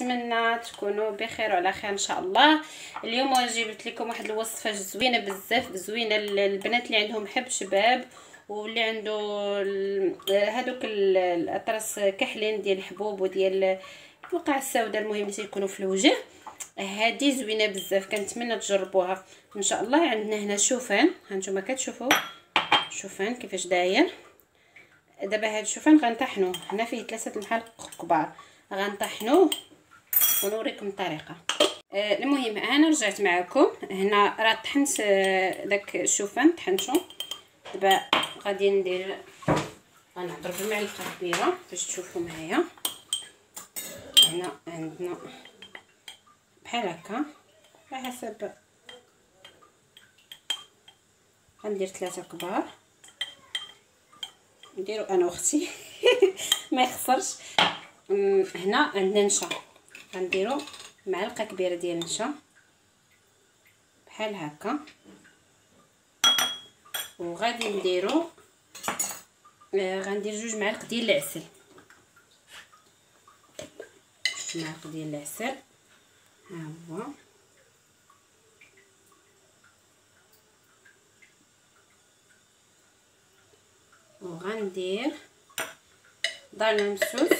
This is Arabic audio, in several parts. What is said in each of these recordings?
كنتمنى تكونوا بخير وعلى خير ان شاء الله. اليوم جبت لكم واحد الوصفه زوينه بزاف، زوينه للبنات اللي عندهم حب شباب واللي عنده هذوك الاطراس كحلين ديال الحبوب وديال البقع السوداء، المهم اللي تيكونوا في الوجه. هذه زوينه بزاف، كنتمنى تجربوها ان شاء الله. عندنا هنا شوفان، هانتوما كتشوفوا شوفان كيفاش داير. دابا هاد الشوفان غنطحنوه، هنا فيه 3 معالق كبار، غنطحنوه ونوريكم الطريقه. المهم انا رجعت معكم هنا، راه طحنت داك الشوفان طحنتو. دابا غادي ندير غنهضر بمعلقه كبيره باش تشوفوا معايا. هنا عندنا بحال هكا على حسب، غندير 3 كبار، نديرو انا واختي ما يخسرش. هنا عندنا نشا، غنديرو معلقه كبيره ديال النشا بحال هكا، وغادي نديرو غندير 2 معالق ديال العسل، 2 معالق ديال العسل ها هو، وغندير دار مسوس.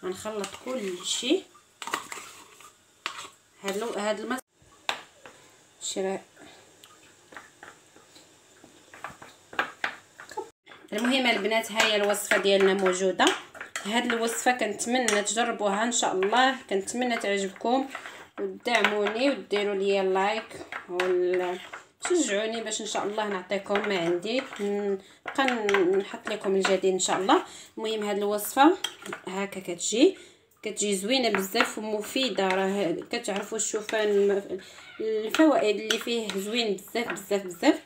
غنخلط كلشي. هاد الماء المهم البنات، ها هي الوصفه ديالنا موجوده. هاد الوصفه كنتمنى تجربوها ان شاء الله، كنتمنى تعجبكم ودعموني وديروا لي لايك شجعوني باش ان شاء الله نعطيكم ما عندي، نبقى نحط لكم الجديد ان شاء الله. المهم هاد الوصفه هكا كتجي زوينه بزاف ومفيده، راه كتعرفوا الشوفان الفوائد اللي فيه زوين بزاف بزاف بزاف.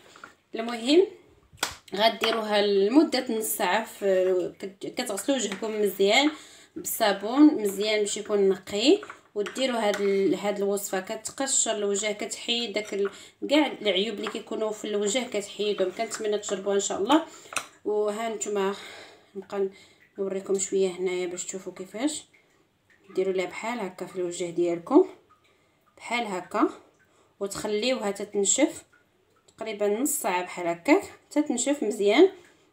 المهم غديروها لمده نص ساعه، كتغسلوا وجهكم مزيان بالصابون مزيان باش يكون نقي، وديروا هاد الوصفه كتقشر الوجه، كتحيد داك كاع العيوب اللي كيكونوا في الوجه كتحيدهم. كنتمنى تجربوها ان شاء الله. وها نتوما نبقى نوريكم شويه هنايا باش تشوفوا كيفاش ديروا لها بحال هكا في الوجه ديالكم بحال هكا، وتخليوها تتنشف تقريبا نص ساعه بحال هكاك تتنشف مزيان،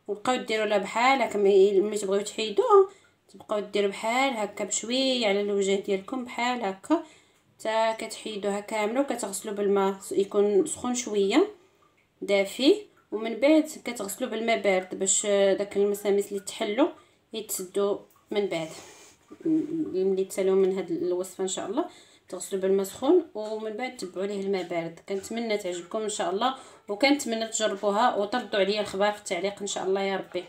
وبقاو ديروا لها بحال هكا. ملي تبغيو تحيدوها تبقاو ديروا بحال هكا بشويه على الوجه ديالكم بحال هكا حتى كتحيدوها كامله، وكتغسلوا بالماء يكون سخون شويه دافي، ومن بعد كتغسلوا بالماء بارد باش داك المسامس اللي تحلوا يتسدوا. من بعد ملي تسالوا من هاد الوصفه ان شاء الله تغسلوا بالماء سخون، ومن بعد تبعوا ليه الماء بارد. كنتمنى تعجبكم ان شاء الله، وكنتمنى تجربوها وتردوا عليا الخبر في التعليق ان شاء الله يا ربي.